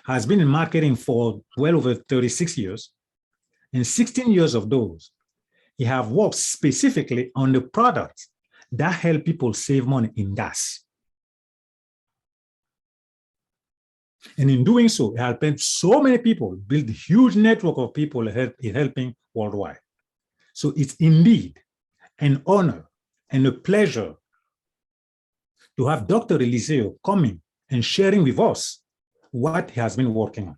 has been in marketing for well over 36 years. And 16 years of those, he have worked specifically on the products that help people save money in gas. And in doing so, he has helped so many people build a huge network of people helping worldwide. So it's indeed an honor and a pleasure to have Dr. Eliseo coming and sharing with us what he has been working on.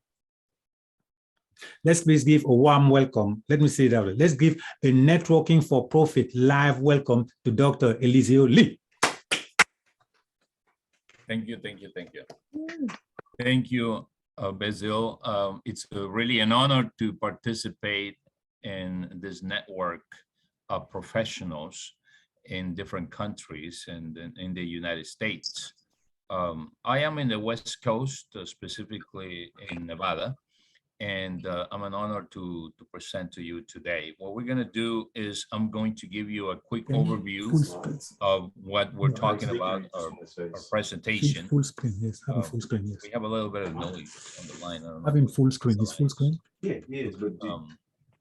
Let's please give a warm welcome. Let me say that. Let's give a Networking for Profit live welcome to Dr. Eliseo Lee. Thank you. Thank you, Basil. It's really an honor to participate in this network of professionals in different countries and in the United States. I am in the West Coast, specifically in Nevada, and I'm an honor to present to you today. What we're going to do is I'm going to give you a quick overview of what we're talking about, our presentation. Full screen, yes. Having full screen, yes. We have a little bit of noise on the line. I don't know. Having full screen, is full screen? Yeah, it's good.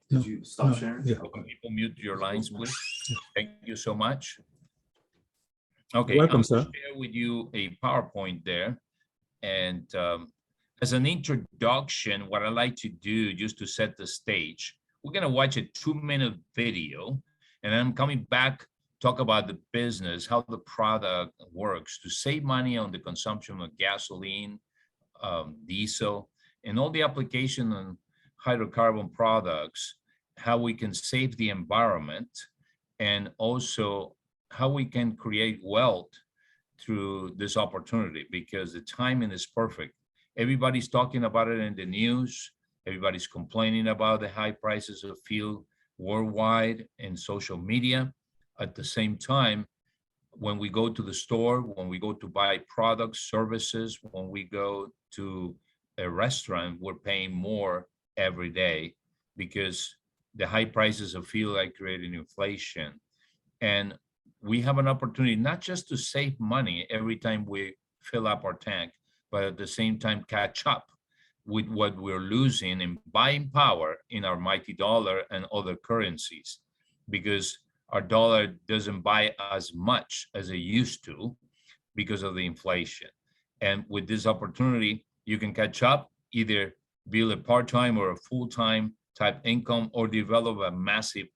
Did you stop sharing? Yeah. Can people mute your lines, please? Thank you so much. Okay, Welcome, sir. Share with you a PowerPoint there, and as an introduction, what I like to do just to set the stage, we're going to watch a 2-minute video, and I'm coming back talk about the business, how the product works to save money on the consumption of gasoline, diesel, and all the application on hydrocarbon products, how we can save the environment, and also how we can create wealth through this opportunity, because the timing is perfect. Everybody's talking about it in the news. Everybody's complaining about the high prices of fuel worldwide and social media. At the same time, when we go to the store, when we go to buy products, services, when we go to a restaurant, we're paying more every day because the high prices of fuel are creating inflation. And we have an opportunity not just to save money every time we fill up our tank, but at the same time catch up with what we're losing in buying power in our mighty dollar and other currencies, because our dollar doesn't buy as much as it used to because of the inflation. And with this opportunity, you can catch up, either build a part-time or a full-time type income, or develop a massive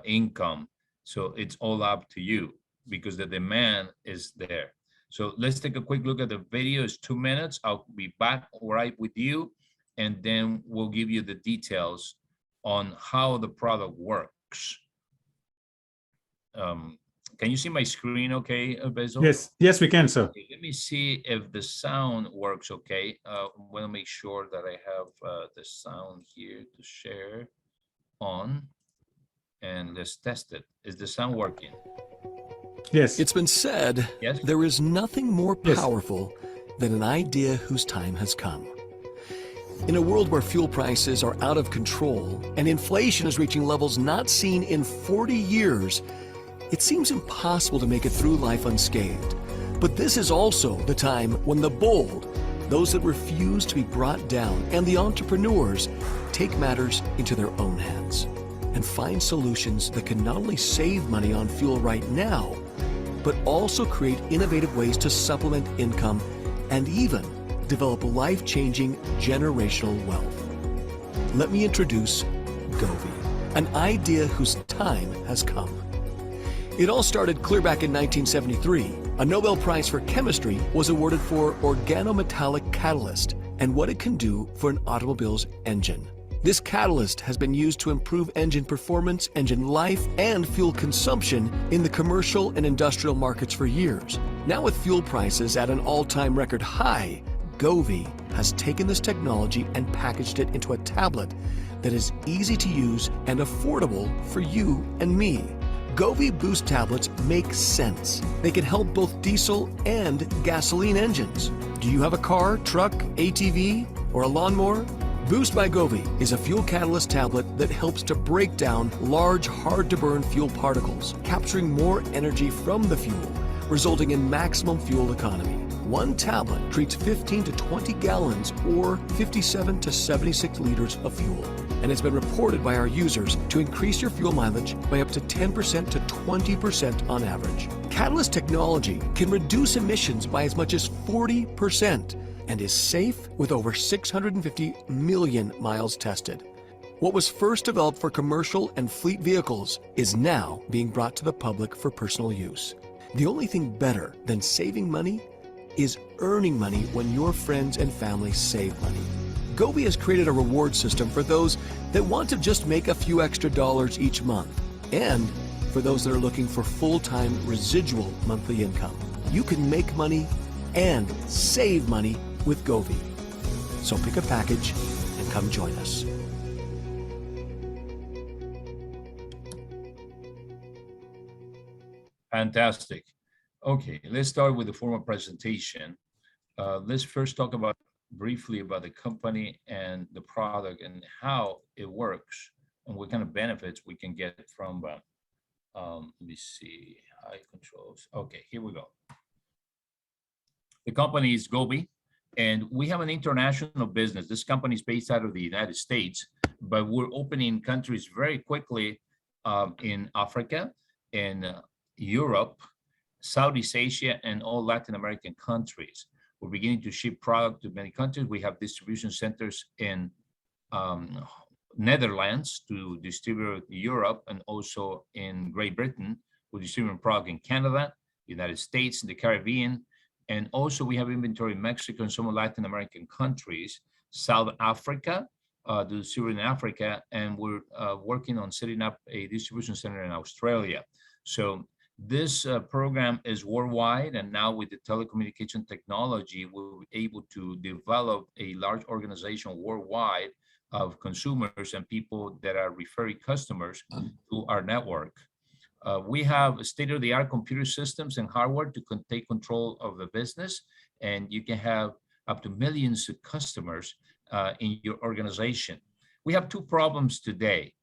income. So it's all up to you because the demand is there. So let's take a quick look at the video. It's 2 minutes. I'll be back right with you, and then we'll give you the details on how the product works. Can you see my screen okay, Basil? Yes, we can, sir. Okay, let me see if the sound works okay. I want to make sure that I have the sound here to share on, and let's test it. Is the sound working? Yes. It's been said, yes, there is nothing more powerful than an idea whose time has come. In a world where fuel prices are out of control and inflation is reaching levels not seen in 40 years, it seems impossible to make it through life unscathed. But this is also the time when the bold, those that refuse to be brought down, and the entrepreneurs take matters into their own hands and find solutions that can not only save money on fuel right now, but also create innovative ways to supplement income and even develop life-changing generational wealth. Let me introduce GOVVI, an idea whose time has come. It all started clear back in 1973. A Nobel Prize for Chemistry was awarded for organometallic catalyst and what it can do for an automobile's engine. This catalyst has been used to improve engine performance, engine life, and fuel consumption in the commercial and industrial markets for years. Now with fuel prices at an all-time record high, GOVVI has taken this technology and packaged it into a tablet that is easy to use and affordable for you and me. GOVVI Boost tablets make sense. They can help both diesel and gasoline engines. Do you have a car, truck, ATV, or a lawnmower? Boost by GOVVI is a fuel catalyst tablet that helps to break down large, hard-to-burn fuel particles, capturing more energy from the fuel, resulting in maximum fuel economy. One tablet treats 15 to 20 gallons or 57 to 76 liters of fuel. And it's been reported by our users to increase your fuel mileage by up to 10% to 20% on average. Catalyst technology can reduce emissions by as much as 40% and is safe with over 650 million miles tested. What was first developed for commercial and fleet vehicles is now being brought to the public for personal use. The only thing better than saving money is earning money when your friends and family save money. GOVVI has created a reward system for those that want to just make a few extra dollars each month, and for those that are looking for full-time residual monthly income. You can make money and save money with GOVVI. So pick a package and come join us. Fantastic. Okay, let's start with the formal presentation. Let's first talk briefly about the company and the product and how it works and what kind of benefits we can get from, let me see, high controls. Okay, here we go. The company is GOVVI, and we have an international business. This company is based out of the United States, but we're opening countries very quickly in Africa, in Europe, Southeast Asia, and all Latin American countries. We're beginning to ship product to many countries. We have distribution centers in Netherlands to distribute Europe, and also in Great Britain. We're distributing product in Canada, United States, the Caribbean, and also we have inventory in Mexico and some Latin American countries, South Africa, to distribute in Africa, and we're working on setting up a distribution center in Australia. So this program is worldwide, and now with the telecommunication technology, we're able to develop a large organization worldwide of consumers and people that are referring customers to our network. We have state-of-the-art computer systems and hardware to take control of the business, and you can have up to millions of customers in your organization. We have two problems today.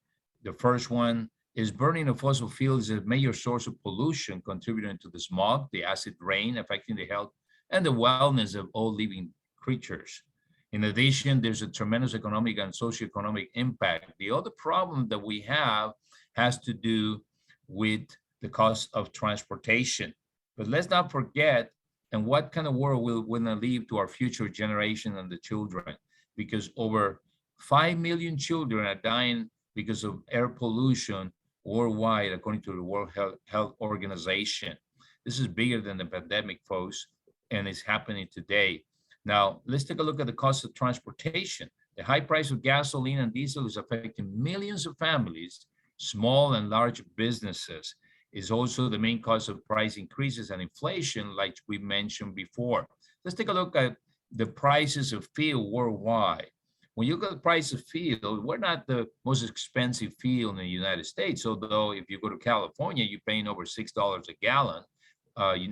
The first one is burning of fossil fuels is a major source of pollution, contributing to the smog, the acid rain, affecting the health and the wellness of all living creatures. In addition, there's a tremendous economic and socioeconomic impact. The other problem that we have has to do with the cost of transportation. But let's not forget, and what kind of world we're going to leave to our future generation and the children, because over 5 million children are dying because of air pollution worldwide, according to the World Health Organization. This is bigger than the pandemic, folks, and it's happening today. Now, let's take a look at the cost of transportation. The high price of gasoline and diesel is affecting millions of families, small and large businesses. Is also the main cause of price increases and inflation, like we mentioned before. Let's take a look at the prices of fuel worldwide. When you look at the price of fuel, we're not the most expensive fuel in the United States, although if you go to California, you're paying over $6 a gallon.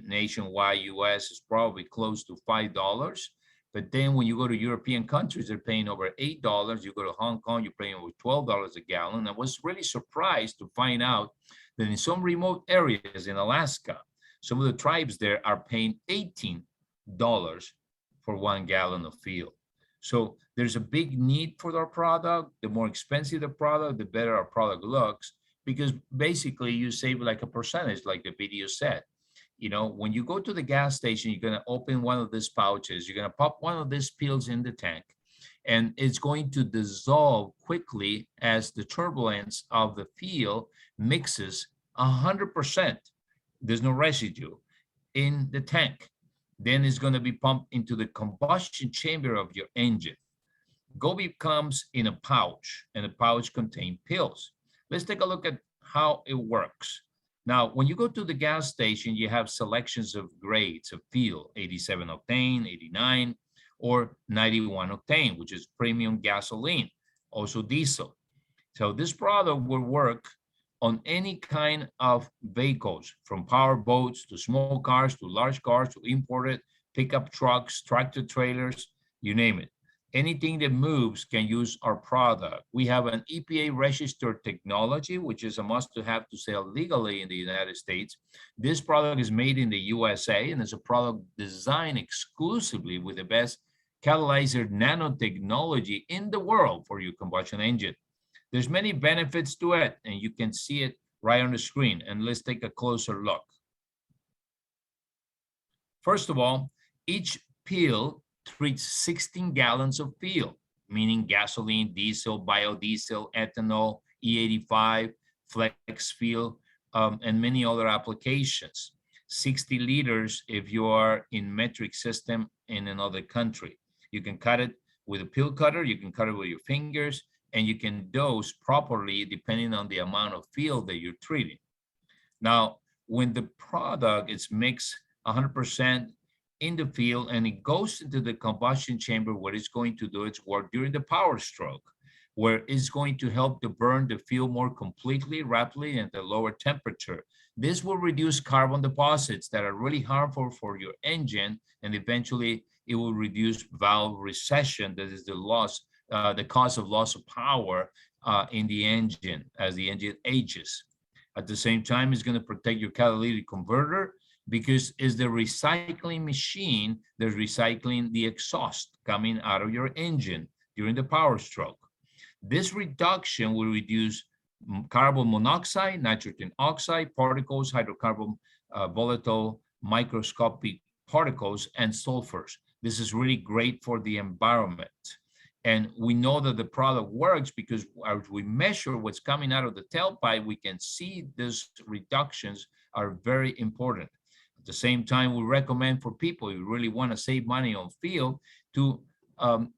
Nationwide, US is probably close to $5. But then when you go to European countries, they're paying over $8. You go to Hong Kong, you're paying over $12 a gallon. I was really surprised to find out that in some remote areas in Alaska, some of the tribes there are paying $18 for 1 gallon of fuel. So there's a big need for our product. The more expensive the product, the better our product looks, because basically you save like a percentage, like the video said. You know, when you go to the gas station, you're going to open one of these pouches, you're going to pop one of these pills in the tank, and it's going to dissolve quickly as the turbulence of the fuel mixes 100%. There's no residue in the tank. Then it's going to be pumped into the combustion chamber of your engine. GOVVI comes in a pouch, and the pouch contains pills. Let's take a look at how it works. Now, when you go to the gas station, you have selections of grades of fuel, 87 octane, 89, or 91 octane, which is premium gasoline, also diesel. So this product will work on any kind of vehicles, from power boats to small cars to large cars to imported pickup trucks, tractor trailers, you name it. Anything that moves can use our product. We have an EPA registered technology, which is a must to have to sell legally in the United States. This product is made in the USA and is a product designed exclusively with the best catalyzer nanotechnology in the world for your combustion engine. There's many benefits to it, and you can see it right on the screen. And let's take a closer look. First of all, each pill treats 16 gallons of fuel, meaning gasoline, diesel, biodiesel, ethanol, E85, flex fuel, and many other applications. 60 liters if you are in metric system in another country. You can cut it with a pill cutter, you can cut it with your fingers, and you can dose properly depending on the amount of fuel that you're treating. Now, when the product is mixed 100% in the field and it goes into the combustion chamber, what it's going to do is work during the power stroke, where it's going to help to burn the fuel more completely, rapidly, and at a lower temperature. This will reduce carbon deposits that are really harmful for your engine, and eventually it will reduce valve recession, that is the loss, the cause of loss of power in the engine as the engine ages. At the same time, it's going to protect your catalytic converter because it's the recycling machine that's recycling the exhaust coming out of your engine during the power stroke. This reduction will reduce carbon monoxide, nitrogen oxide particles, hydrocarbon volatile microscopic particles, and sulfurs. This is really great for the environment. And we know that the product works because as we measure what's coming out of the tailpipe, we can see these reductions are very important. At the same time, we recommend for people who really want to save money on fuel to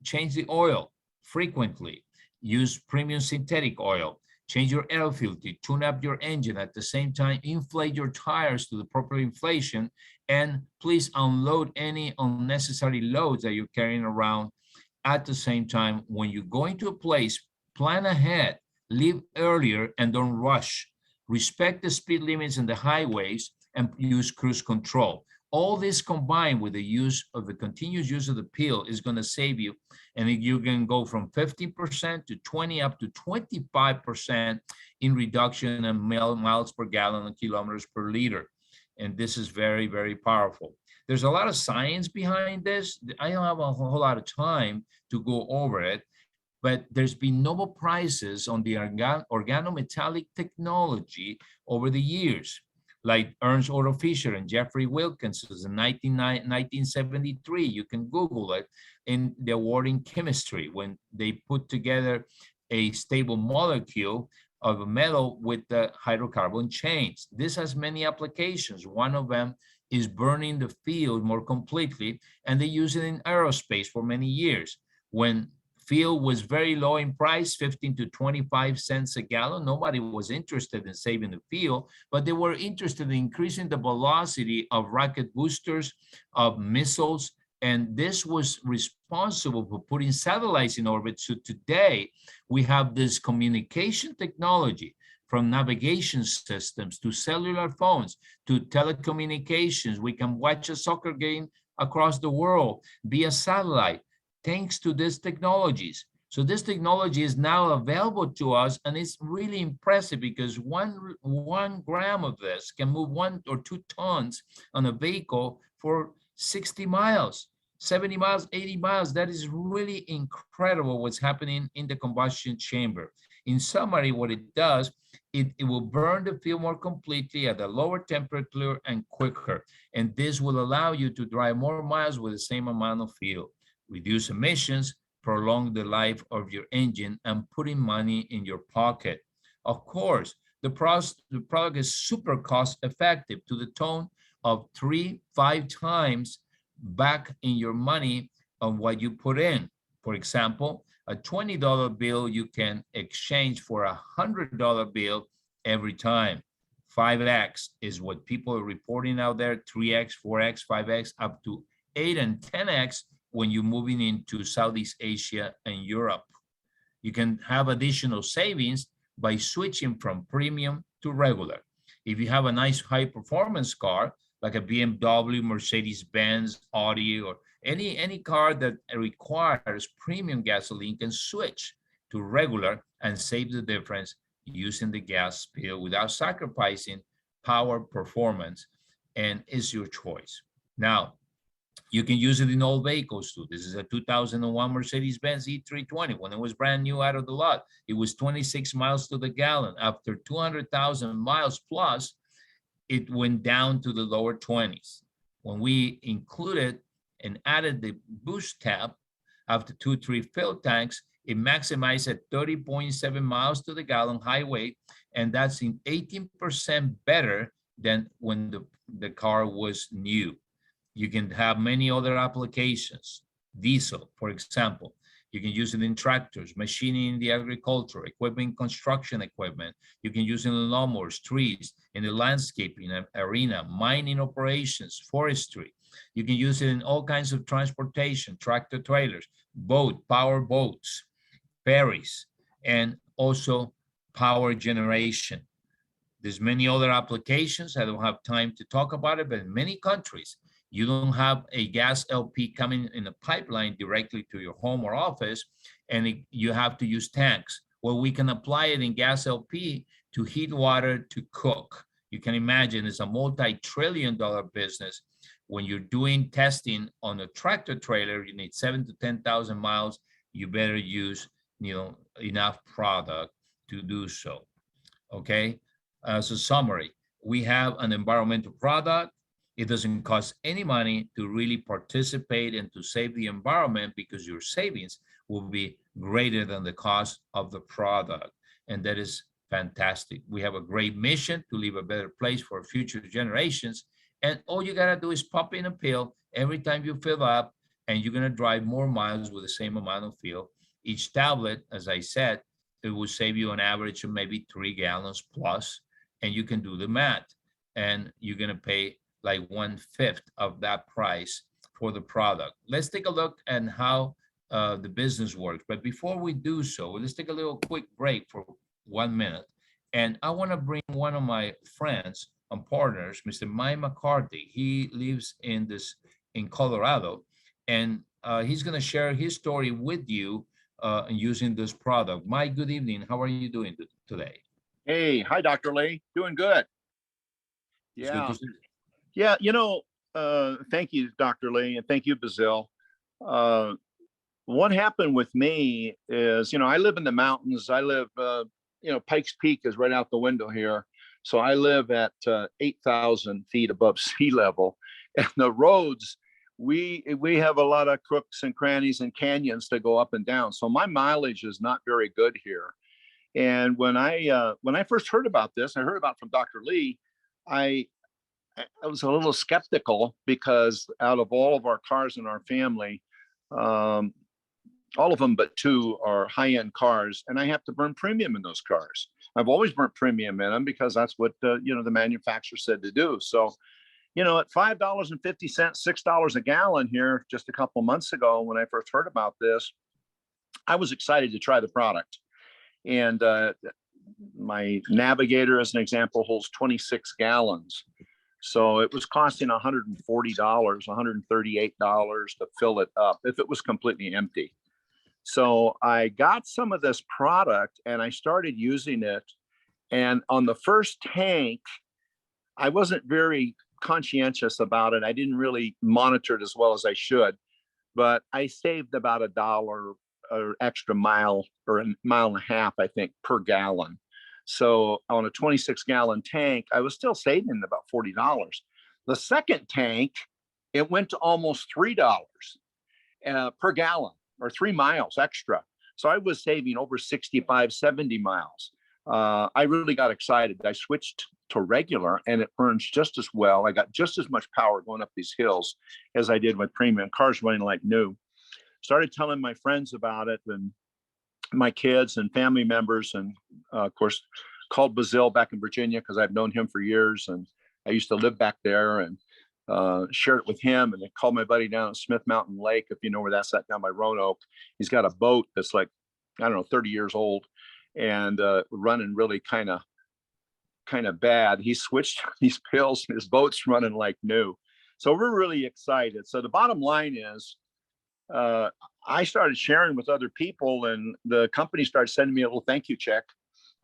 change the oil frequently. Use premium synthetic oil. Change your air filter, tune up your engine. At the same time, inflate your tires to the proper inflation, and please unload any unnecessary loads that you're carrying around. At the same time, when you go into a place, plan ahead, leave earlier, and don't rush. Respect the speed limits in the highways and use cruise control. All this combined with the use of the continuous use of the pill is going to save you. And you can go from 15% to 20 up to 25% in reduction in miles per gallon and kilometers per liter. And this is very, very powerful. There's a lot of science behind this. I don't have a whole lot of time to go over it, but there's been Nobel Prizes on the organometallic technology over the years, like Ernst Otto Fischer and Jeffrey Wilkins in 1973. You can Google it, in the award in chemistry when they put together a stable molecule of a metal with the hydrocarbon chains. This has many applications. One of them is burning the fuel more completely, and they use it in aerospace for many years. When fuel was very low in price, 15 to 25 cents a gallon, nobody was interested in saving the fuel, but they were interested in increasing the velocity of rocket boosters, of missiles, and this was responsible for putting satellites in orbit. So today we have this communication technology, from navigation systems to cellular phones to telecommunications. We can watch a soccer game across the world via satellite, thanks to these technologies. So this technology is now available to us, and it's really impressive because one gram of this can move 1 or 2 tons on a vehicle for 60 miles, 70 miles, 80 miles. That is really incredible what's happening in the combustion chamber. In summary, what it does, it will burn the fuel more completely at a lower temperature and quicker. And this will allow you to drive more miles with the same amount of fuel, reduce emissions, prolong the life of your engine, and putting money in your pocket. Of course, the product is super cost effective to the tune of 3-5 times back in your money on what you put in. For example, a $20 bill you can exchange for a $100 bill every time. 5x is what people are reporting out there, 3x, 4x, 5x, up to 8 and 10x when you're moving into Southeast Asia and Europe. You can have additional savings by switching from premium to regular. If you have a nice high performance car, like a BMW, Mercedes-Benz, Audi, or Any car that requires premium gasoline can switch to regular and save the difference using the gas bill without sacrificing power performance, and it's your choice. Now, you can use it in all vehicles too. This is a 2001 Mercedes-Benz E320. When it was brand new out of the lot, it was 26 miles to the gallon. After 200,000 miles plus, it went down to the lower 20s. When we included and added the boost cap after 2-3 fill tanks, it maximized at 30.7 miles to the gallon highway, and that's in 18% better than when the car was new. You can have many other applications. Diesel, for example, you can use it in tractors, machining in the agriculture, equipment, construction equipment. You can use it in lawnmowers, trees, in the landscaping arena, mining operations, forestry. You can use it in all kinds of transportation, tractor trailers, power boats, ferries, and also power generation. There's many other applications. I don't have time to talk about it, but in many countries, you don't have a gas LP coming in a pipeline directly to your home or office, and you have to use tanks. Well, we can apply it in gas LP to heat water to cook. You can imagine it's a multi-trillion-dollar business. When you're doing testing on a tractor trailer, you need 7,000 to 10,000 miles. You better use, enough product to do so. Okay. As a summary, we have an environmental product. It doesn't cost any money to really participate and to save the environment, because your savings will be greater than the cost of the product. And that is fantastic. We have a great mission to leave a better place for future generations. And all you got to do is pop in a pill every time you fill up, and you're going to drive more miles with the same amount of fuel. Each tablet, as I said, it will save you an average of maybe 3 gallons plus, and you can do the math. And you're going to pay like 1/5 of that price for the product. Let's take a look at how the business works. But before we do so, let's take a little quick break for 1 minute. And I want to bring one of my friends and partners, Mr. Mike McCarthy. He lives in Colorado, and he's going to share his story with you using this product. Mike, good evening. How are you doing today? Hey, hi, Dr. Lee. Doing good. Yeah. Yeah, thank you, Dr. Lee, and thank you, Bazil. What happened with me is, I live in the mountains. I live, Pikes Peak is right out the window here. So I live at 8,000 feet above sea level. And the roads, we have a lot of crooks and crannies and canyons to go up and down. So my mileage is not very good here. And when I first heard about this, I heard about it from Dr. Lee, I was a little skeptical, because out of all of our cars in our family, all of them but 2 are high-end cars, and I have to burn premium in those cars. I've always burnt premium in them because that's what the manufacturer said to do. So, at $5.50, $6 a gallon here just a couple months ago, when I first heard about this, I was excited to try the product. And my Navigator, as an example, holds 26 gallons. So it was costing $140, $138 to fill it up if it was completely empty. So I got some of this product and I started using it. And on the first tank, I wasn't very conscientious about it. I didn't really monitor it as well as I should, but I saved about $1 or extra mile, or a mile and a half, I think, per gallon. So on a 26-gallon tank, I was still saving about $40. The second tank, it went to almost $3 per gallon, or 3 miles extra. So I was saving over 65, 70 miles. I really got excited. I switched to regular, and it burns just as well. I got just as much power going up these hills as I did with premium. Cars running like new. Started telling my friends about it, and my kids and family members, and of course called Bazil back in Virginia, because I've known him for years, and I used to live back there, and shared it with him. And I called my buddy down at Smith Mountain Lake, if you know where that's at, down by Roanoke. He's got a boat that's like, I don't know, 30 years old, and running really kind of bad. He switched these pills, and his boat's running like new. So we're really excited. So the bottom line is, I started sharing with other people, and the company started sending me a little thank you check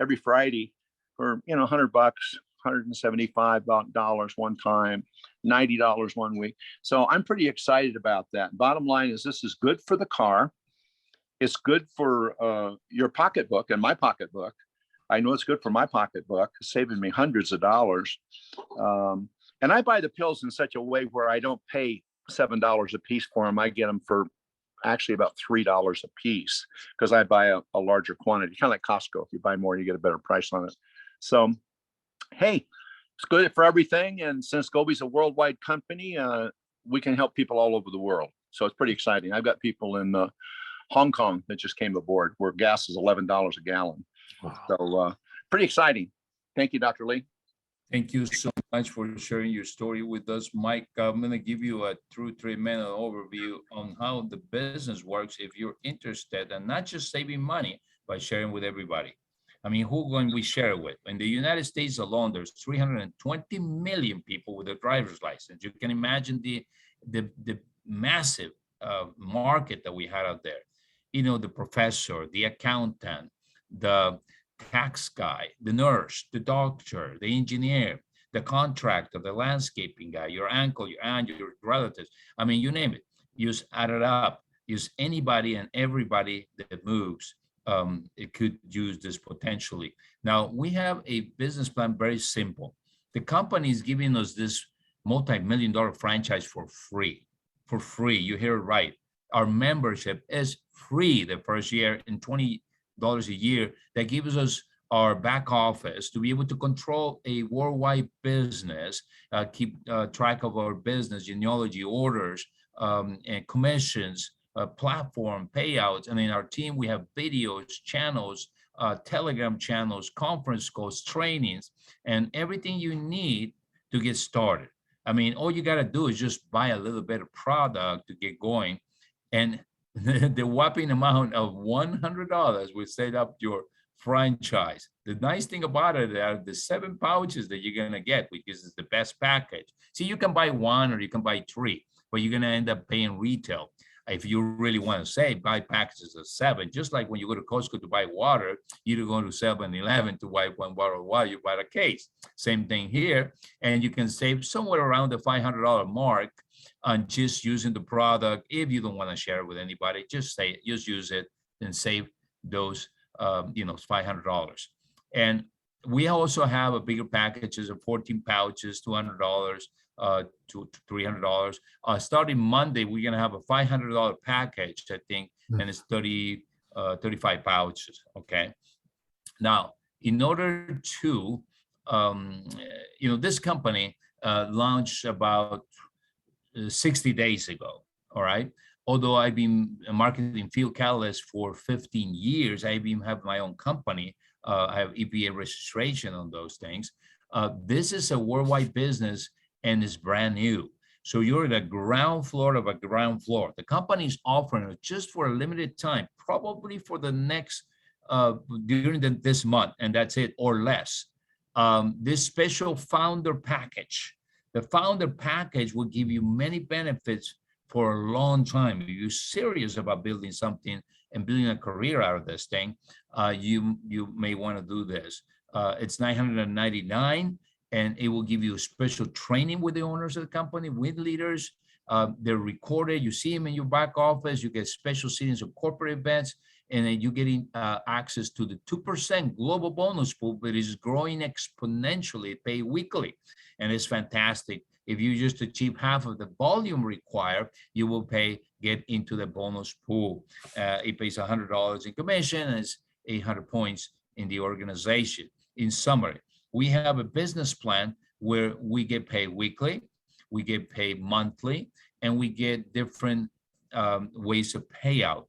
every Friday for, you know, $100, $175 one time, $90 one week. So I'm pretty excited about that. Bottom line is, this is good for the car. It's good for your pocketbook and my pocketbook. I know it's good for my pocketbook, saving me hundreds of dollars. And I buy the pills in such a way where I don't pay $7 a piece for them. I get them for actually about $3 a piece, because I buy a larger quantity, kind of like Costco. If you buy more, you get a better price on it. So, hey, it's good for everything. And since GOVVI's a worldwide company, we can help people all over the world. So it's pretty exciting. I've got people in Hong Kong that just came aboard, where gas is $11 a gallon. Wow. So pretty exciting. Thank you, Dr. Lee. Thank you so much for sharing your story with us, Mike. I'm going to give you a 3-minute overview on how the business works if you're interested, and not just saving money, but sharing with everybody. I mean, who can we share it with? In the United States alone, there's 320 million people with a driver's license. You can imagine the massive market that we had out there. You know, the professor, the accountant, the tax guy, the nurse, the doctor, the engineer, the contractor, the landscaping guy, your uncle, your aunt, your relatives. I mean, you name it. Use add it up. Use anybody and everybody that moves. It could use this potentially. Now, we have a business plan, very simple. The company is giving us this multi-million-dollar franchise for free. For free. You hear it right. Our membership is free the first year, and $20 a year. That gives us our back office to be able to control a worldwide business, keep track of our business, genealogy, orders, and commissions, platform payouts. And in our team, we have videos, channels, Telegram channels, conference calls, trainings, and everything you need to get started. I mean, all you got to do is just buy a little bit of product to get going. And the whopping amount of $100 will set up your franchise. The nice thing about it are the 7 pouches that you're going to get, because it's the best package. See, you can buy 1 or you can buy 3, but you're going to end up paying retail. If you really want to save, buy packages of 7. Just like when you go to Costco to buy water, you don't go to 7-Eleven to buy 1 bottle of water, you buy a case. Same thing here. And you can save somewhere around the $500 mark on just using the product. If you don't want to share it with anybody, just use it and save those $500. And we also have a bigger packages of 14 pouches, $200 to $300. Starting Monday, we're gonna have a $500 package, I think, and it's 35 pouches. Okay. Now, in order to, this company launched about 60 days ago. All right. Although I've been marketing field catalyst for 15 years, I even have my own company. I have EPA registration on those things. This is a worldwide business and it's brand new. So you're at the ground floor of a ground floor. The company is offering it just for a limited time, probably for the next, during this month, and that's it or less. This special founder package. The founder package will give you many benefits for a long time. If you're serious about building something and building a career out of this thing, you may want to do this. It's $999, and it will give you special training with the owners of the company, with leaders. They're recorded. You see them in your back office. You get special seatings of corporate events, and then you're getting access to the 2% global bonus pool, but it's growing exponentially, pay weekly, and it's fantastic. If you just achieve half of the volume required, you will get into the bonus pool. It pays $100 in commission, and it's 800 points in the organization. In summary, we have a business plan where we get paid weekly, we get paid monthly, and we get different ways of payout.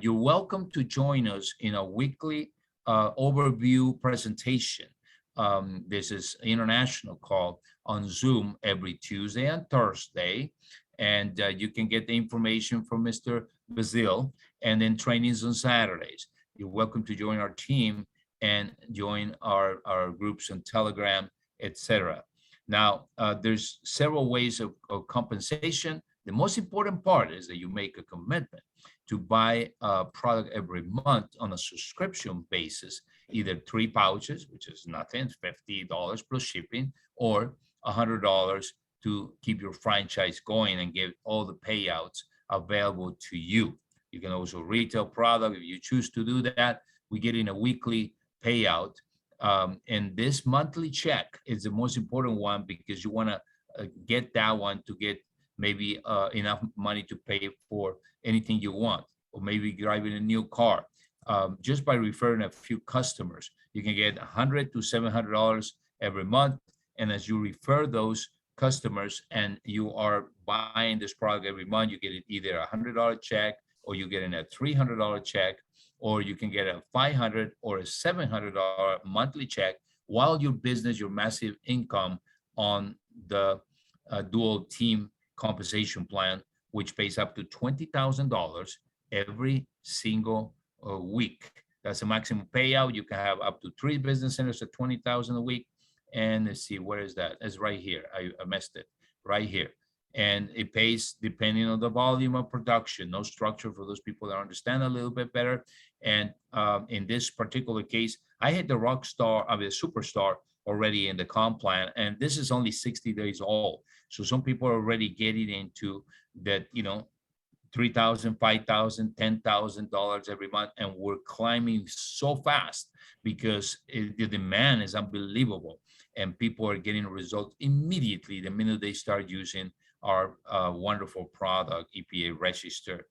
You're welcome to join us in a weekly overview presentation. This is international call on Zoom every Tuesday and Thursday. And you can get the information from Mr. Bazil, and then trainings on Saturdays. You're welcome to join our team and join our groups on Telegram, etc. Now, there's several ways of compensation. The most important part is that you make a commitment to buy a product every month on a subscription basis, either 3 pouches, which is nothing, $50 plus shipping, or $100 to keep your franchise going and give all the payouts available to you. You can also retail product if you choose to do that. We get in a weekly payout. And this monthly check is the most important one because you want to get that one to get maybe enough money to pay for anything you want, or maybe driving a new car. Just by referring a few customers, you can get $100 to $700 every month. And as you refer those customers and you are buying this product every month, you get either a $100 check, or you get a $300 check, or you can get a $500 or a $700 monthly check while your business, your massive income on the dual team compensation plan, which pays up to $20,000 every single week. That's a maximum payout. You can have up to 3 business centers at $20,000 a week. And let's see, where is that? It's right here. I messed it right here. And it pays depending on the volume of production. No structure for those people that understand a little bit better. And in this particular case, I had the superstar already in the comp plan, and this is only 60 days old. So some people are already getting into that, $3,000, $5,000, $10,000 every month, and we're climbing so fast because the demand is unbelievable, and people are getting results immediately the minute they start using our wonderful product, EPA registered.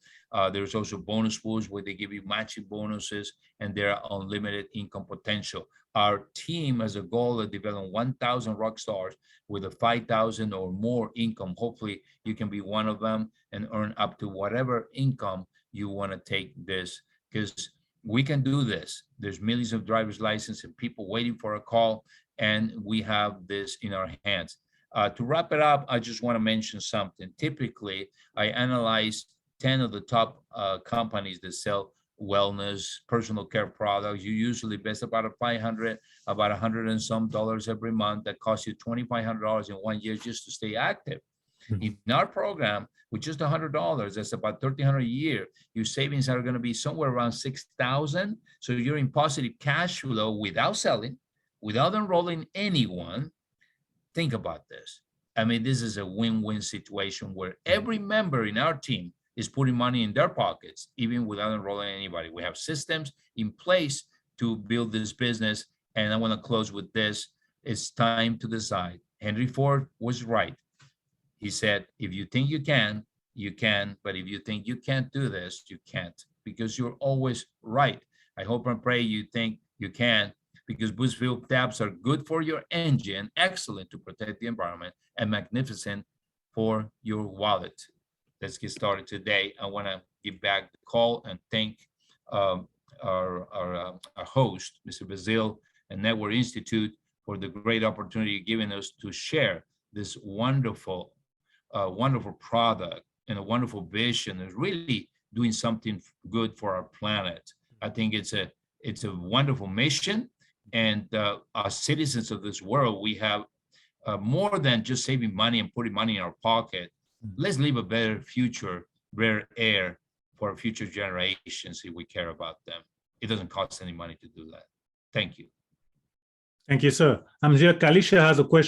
There's also bonus pools where they give you matching bonuses, and there are unlimited income potential. Our team has a goal of developing 1,000 rock stars with a 5,000 or more income. Hopefully you can be one of them and earn up to whatever income you want to take this, because we can do this. There's millions of driver's license and people waiting for a call, and we have this in our hands. To wrap it up, I just want to mention something. Typically, I analyze 10 of the top companies that sell wellness, personal care products. You usually invest about $500 and some dollars every month. That costs you $2,500 in 1 year just to stay active. In our program, with just $100, that's about $1,300 a year. Your savings are going to be somewhere around $6,000. So you're in positive cash flow without selling, without enrolling anyone. Think about this. I mean, this is a win-win situation where every member in our team is putting money in their pockets, even without enrolling anybody. We have systems in place to build this business. And I want to close with this. It's time to decide. Henry Ford was right. He said, if you think you can, you can. But if you think you can't do this, you can't, because you're always right. I hope and pray you think you can, because boost fuel tabs are good for your engine, excellent to protect the environment, and magnificent for your wallet. Let's get started today. I want to give back the call and thank our host, Mr. Bazil and Network Institute, for the great opportunity given us to share this wonderful, wonderful product and a wonderful vision is really doing something good for our planet. I think it's a wonderful mission. And as citizens of this world, we have more than just saving money and putting money in our pocket. Let's leave a better future, better air for future generations if we care about them. It doesn't cost any money to do that. Thank you. Thank you, sir. Kalisha has a question.